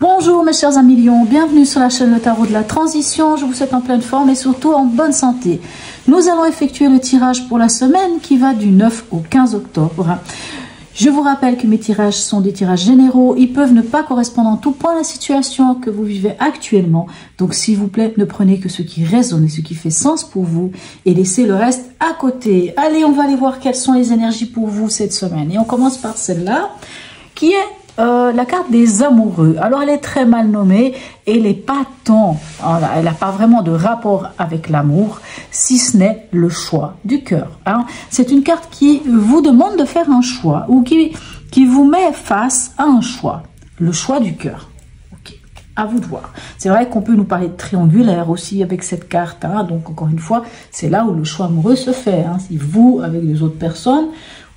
Bonjour mes chers amis Lions, bienvenue sur la chaîne Le Tarot de la Transition. Je vous souhaite en pleine forme et surtout en bonne santé. Nous allons effectuer le tirage pour la semaine qui va du 9 au 15 octobre. Je vous rappelle que mes tirages sont des tirages généraux. Ils peuvent ne pas correspondre en tout point à la situation que vous vivez actuellement. Donc s'il vous plaît, ne prenez que ce qui résonne et ce qui fait sens pour vous et laissez le reste à côté. Allez, on va aller voir quelles sont les énergies pour vous cette semaine. Et on commence par celle-là qui est la carte des amoureux. Alors elle est très mal nommée et elle n'est pas tant, elle n'a pas vraiment de rapport avec l'amour, si ce n'est le choix du cœur. Hein. C'est une carte qui vous demande de faire un choix ou qui vous met face à un choix, le choix du cœur. Okay. À vous de voir. C'est vrai qu'on peut nous parler de triangulaire aussi avec cette carte. Hein. Donc encore une fois, c'est là où le choix amoureux se fait. Hein. Si vous avec les autres personnes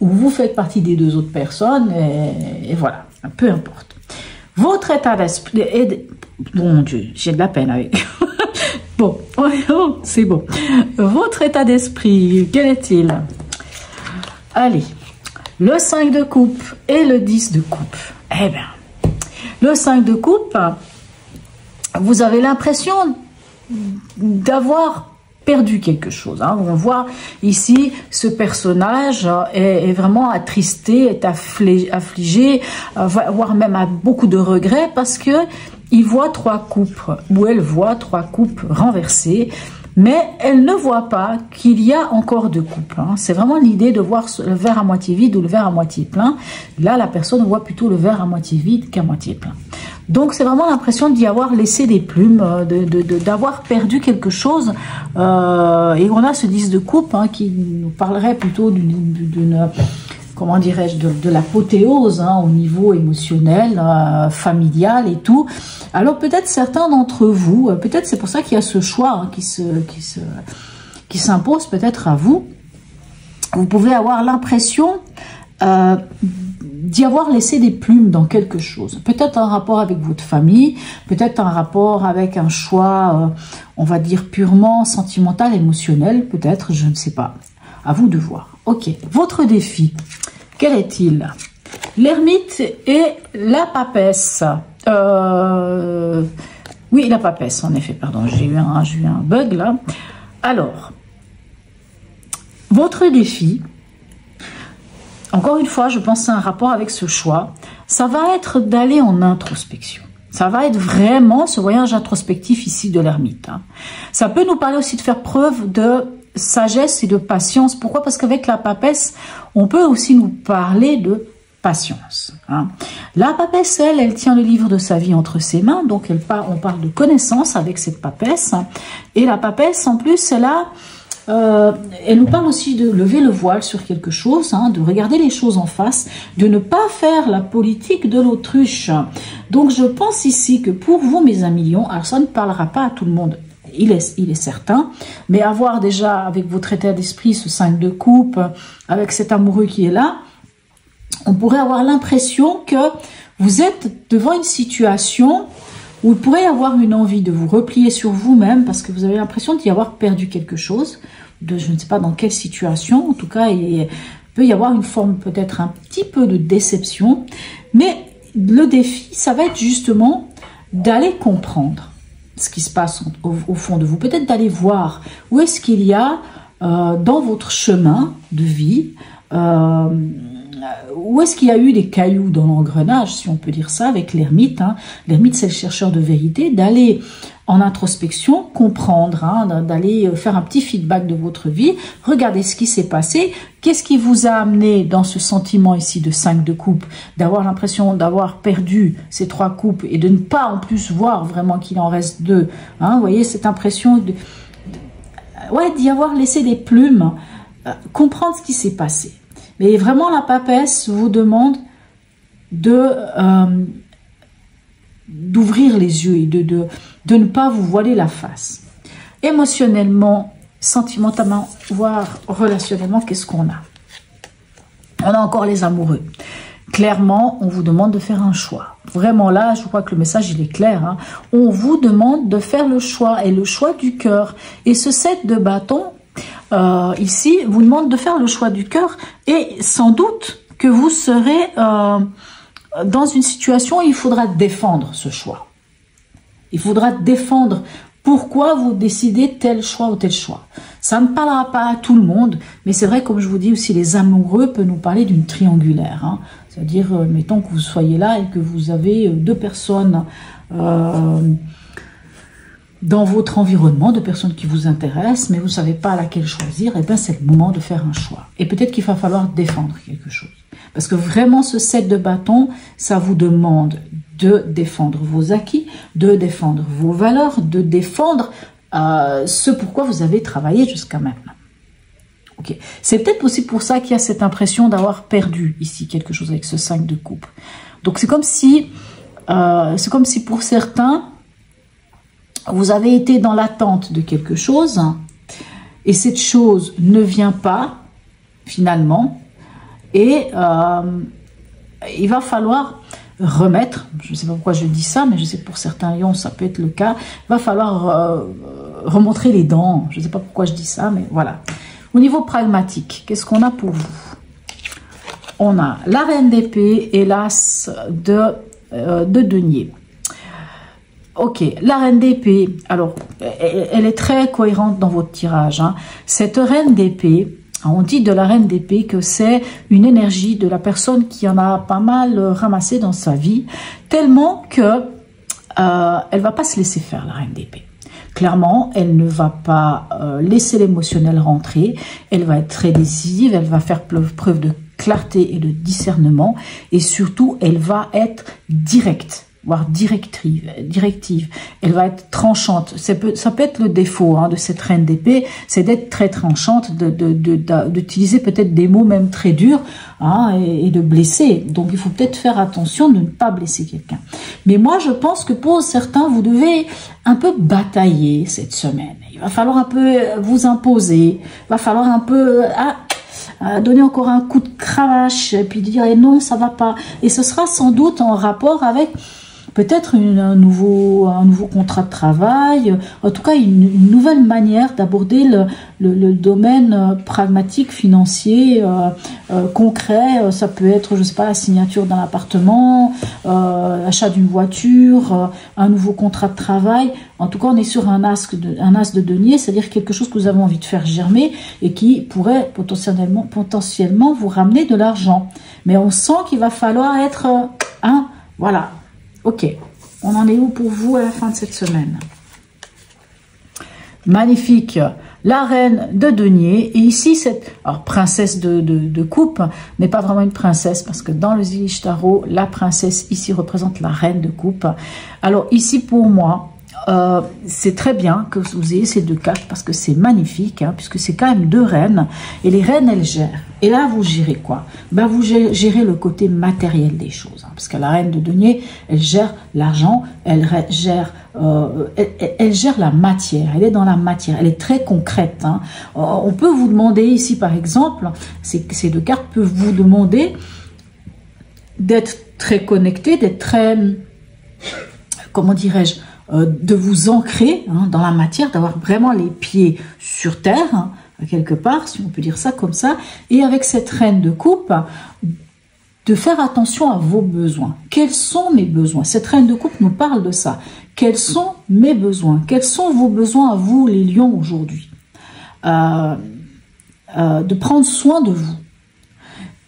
ou vous faites partie des deux autres personnes et voilà. Peu importe. Votre état d'esprit est... Mon Dieu, j'ai de la peine avec... Bon, c'est bon. Votre état d'esprit, quel est-il? Allez, le 5 de coupe et le 10 de coupe. Eh bien, le 5 de coupe, vous avez l'impression d'avoir perdu quelque chose. Hein. On voit ici ce personnage est vraiment attristé, est affligé, voire même a beaucoup de regrets parce que il voit trois coupes ou elle voit trois coupes renversées, mais elle ne voit pas qu'il y a encore deux coupes. Hein. C'est vraiment l'idée de voir le verre à moitié vide ou le verre à moitié plein. Là, la personne voit plutôt le verre à moitié vide qu'à moitié plein. Donc, c'est vraiment l'impression d'y avoir laissé des plumes, d'avoir perdu quelque chose. Et on a ce 10 de coupe hein, qui nous parlerait plutôt d'une comment dirais-je, de l'apothéose hein, au niveau émotionnel, familial et tout. Alors, peut-être certains d'entre vous, peut-être c'est pour ça qu'il y a ce choix hein, qui s'impose peut-être à vous. Vous pouvez avoir l'impression d'y avoir laissé des plumes dans quelque chose. Peut-être un rapport avec votre famille, peut-être un rapport avec un choix, on va dire purement sentimental, émotionnel, peut-être, je ne sais pas. À vous de voir. Ok, votre défi, quel est-il? L'ermite et la papesse. Oui, la papesse, en effet, pardon, j'ai eu un bug là. Alors, votre défi... Encore une fois, je pense que c'est un rapport avec ce choix. Ça va être d'aller en introspection. Ça va être vraiment ce voyage introspectif ici de l'ermite. Hein. Ça peut nous parler aussi de faire preuve de sagesse et de patience. Pourquoi? Parce qu'avec la papesse, on peut aussi nous parler de patience. Hein. La papesse, elle tient le livre de sa vie entre ses mains. Donc, on parle de connaissance avec cette papesse. Et la papesse, en plus, elle nous parle aussi de lever le voile sur quelque chose, hein, de regarder les choses en face, de ne pas faire la politique de l'autruche. Donc, je pense ici que pour vous, mes amis Lions, alors ça ne parlera pas à tout le monde, il est certain, mais avoir déjà avec votre état d'esprit ce 5 de coupe, avec cet amoureux qui est là, on pourrait avoir l'impression que vous êtes devant une situation où il pourrait y avoir une envie de vous replier sur vous-même parce que vous avez l'impression d'y avoir perdu quelque chose, je ne sais pas dans quelle situation, en tout cas il peut y avoir une forme peut-être un petit peu de déception, mais le défi ça va être justement d'aller comprendre ce qui se passe au fond de vous, peut-être d'aller voir où est-ce qu'il y a dans votre chemin de vie, où est-ce qu'il y a eu des cailloux dans l'engrenage, si on peut dire ça, avec l'ermite. Hein. L'ermite, c'est le chercheur de vérité, d'aller en introspection, comprendre, hein, d'aller faire un petit feedback de votre vie, regarder ce qui s'est passé, qu'est-ce qui vous a amené dans ce sentiment ici de 5 de coupe, d'avoir l'impression d'avoir perdu ces 3 coupes et de ne pas en plus voir vraiment qu'il en reste 2. Hein, vous voyez, cette impression d'y avoir laissé des plumes, comprendre ce qui s'est passé. Mais vraiment, la papesse vous demande d'ouvrir les yeux et de ne pas vous voiler la face. Émotionnellement, sentimentalement, voire relationnellement, qu'est-ce qu'on a? On a encore les amoureux. clairement, on vous demande de faire un choix. Vraiment là, je crois que le message, il est clair. Hein. On vous demande de faire le choix, et le choix du cœur. Et ce 7 de bâton, ici, vous demande de faire le choix du cœur, et sans doute que vous serez dans une situation où il faudra défendre ce choix. Il faudra défendre pourquoi vous décidez tel choix ou tel choix. Ça ne parlera pas à tout le monde, mais c'est vrai, comme je vous dis aussi, les amoureux peuvent nous parler d'une triangulaire. Hein. C'est-à-dire, mettons que vous soyez là et que vous avez 2 personnes dans votre environnement, 2 personnes qui vous intéressent, mais vous ne savez pas laquelle choisir, et bien c'est le moment de faire un choix. Et peut-être qu'il va falloir défendre quelque chose. Parce que vraiment, ce 7 de bâton, ça vous demande de défendre vos acquis, de défendre vos valeurs, de défendre ce pourquoi vous avez travaillé jusqu'à maintenant. Okay. C'est peut-être aussi pour ça qu'il y a cette impression d'avoir perdu ici quelque chose avec ce 5 de coupe. Donc c'est comme si pour certains, vous avez été dans l'attente de quelque chose et cette chose ne vient pas finalement, et il va falloir remettre, je ne sais pas pourquoi je dis ça, mais je sais que pour certains lions ça peut être le cas, il va falloir remontrer les dents, je ne sais pas pourquoi je dis ça, mais voilà. Au niveau pragmatique, qu'est-ce qu'on a pour vous? On a la reine d'épée et l'as de denier. Ok, la reine d'épée, alors, elle est très cohérente dans votre tirage. Hein. Cette reine d'épée, on dit de la reine d'épée que c'est une énergie de la personne qui en a pas mal ramassé dans sa vie, tellement que elle va pas se laisser faire, la reine d'épée. Clairement, elle ne va pas laisser l'émotionnel rentrer, elle va être très décisive, elle va faire preuve de clarté et de discernement, et surtout, elle va être directe, voire directive. Elle va être tranchante. Ça peut être le défaut de cette reine d'épée, c'est d'être très tranchante, d'utiliser peut-être des mots même très durs et de blesser. Donc il faut peut-être faire attention de ne pas blesser quelqu'un. Mais moi je pense que pour certains, vous devez un peu batailler cette semaine. Il va falloir un peu vous imposer, il va falloir un peu donner encore un coup de cravache et puis dire non, ça va pas. Et ce sera sans doute en rapport avec peut-être un nouveau contrat de travail, en tout cas une nouvelle manière d'aborder le domaine pragmatique, financier, concret. Ça peut être, je sais pas, la signature d'un appartement, l'achat d'une voiture, un nouveau contrat de travail. En tout cas, on est sur un as de denier, c'est-à-dire quelque chose que vous avez envie de faire germer et qui pourrait potentiellement vous ramener de l'argent. Mais on sent qu'il va falloir être voilà. Ok, on en est où pour vous à la fin de cette semaine? Magnifique, la reine de denier. Et ici, cette princesse de coupe n'est pas vraiment une princesse, parce que dans le Zilish Tarot, la princesse ici représente la reine de coupe. Alors ici, pour moi, c'est très bien que vous ayez ces 2 cartes, parce que c'est magnifique, puisque c'est quand même 2 reines, et les reines, elles gèrent. Et là, vous gérez quoi? Vous gérez le côté matériel des choses, parce que la reine de denier, elle gère l'argent, elle gère la matière, elle est dans la matière, elle est très concrète. On peut vous demander ici, par exemple, ces 2 cartes peuvent vous demander d'être très connecté, d'être très, comment dirais-je, de vous ancrer dans la matière, d'avoir vraiment les pieds sur terre, quelque part, si on peut dire ça comme ça, et avec cette reine de coupe, de faire attention à vos besoins. Quels sont mes besoins? Cette reine de coupe nous parle de ça. Quels sont mes besoins? Quels sont vos besoins à vous, les lions, aujourd'hui? De prendre soin de vous.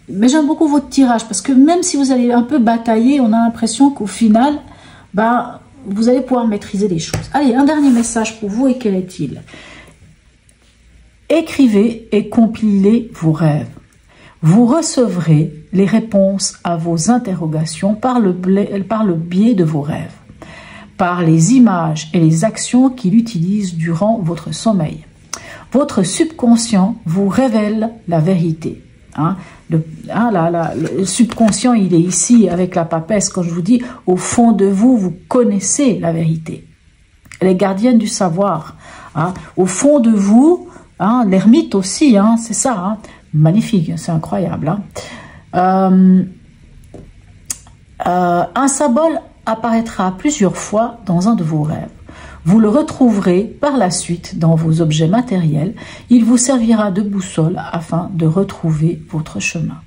Mais j'aime beaucoup votre tirage, parce que même si vous allez un peu batailler, on a l'impression qu'au final, vous allez pouvoir maîtriser les choses. Allez, un dernier message pour vous, et quel est-il? Écrivez et compilez vos rêves. Vous recevrez les réponses à vos interrogations par le biais de vos rêves, par les images et les actions qu'il utilise durant votre sommeil. Votre subconscient vous révèle la vérité. Le subconscient, il est ici avec la papesse, quand je vous dis, au fond de vous, vous connaissez la vérité. Elle est gardienne du savoir. Au fond de vous, l'ermite aussi, c'est ça. Magnifique, c'est incroyable. Un symbole apparaîtra plusieurs fois dans un de vos rêves. Vous le retrouverez par la suite dans vos objets matériels. Il vous servira de boussole afin de retrouver votre chemin.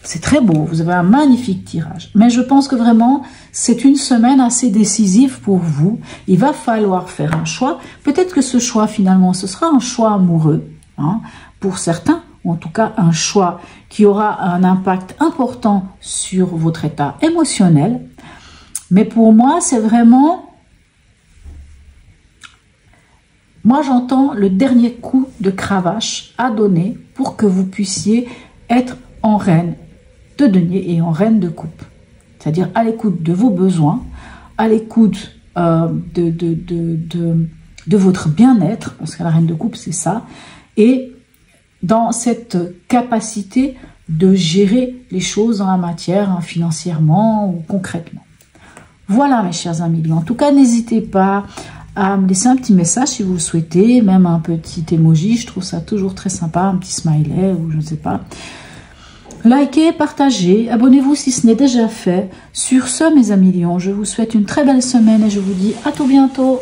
C'est très beau, vous avez un magnifique tirage. Mais je pense que vraiment, c'est une semaine assez décisive pour vous. Il va falloir faire un choix. Peut-être que ce choix, finalement, ce sera un choix amoureux, hein, pour certains, ou en tout cas un choix qui aura un impact important sur votre état émotionnel. Mais pour moi, c'est vraiment... Moi, j'entends le dernier coup de cravache à donner pour que vous puissiez être en reine de denier et en reine de coupe. C'est-à-dire à l'écoute de vos besoins, à l'écoute de votre bien-être, parce que la reine de coupe, c'est ça, et dans cette capacité de gérer les choses dans la matière, hein, financièrement ou concrètement. Voilà, mes chers amis. En tout cas, n'hésitez pas à me laisser un petit message si vous le souhaitez, même un petit emoji, je trouve ça toujours très sympa, un petit smiley ou je ne sais pas. Likez, partagez, abonnez-vous si ce n'est déjà fait. Sur ce, mes amis lions, je vous souhaite une très belle semaine et je vous dis à tout bientôt.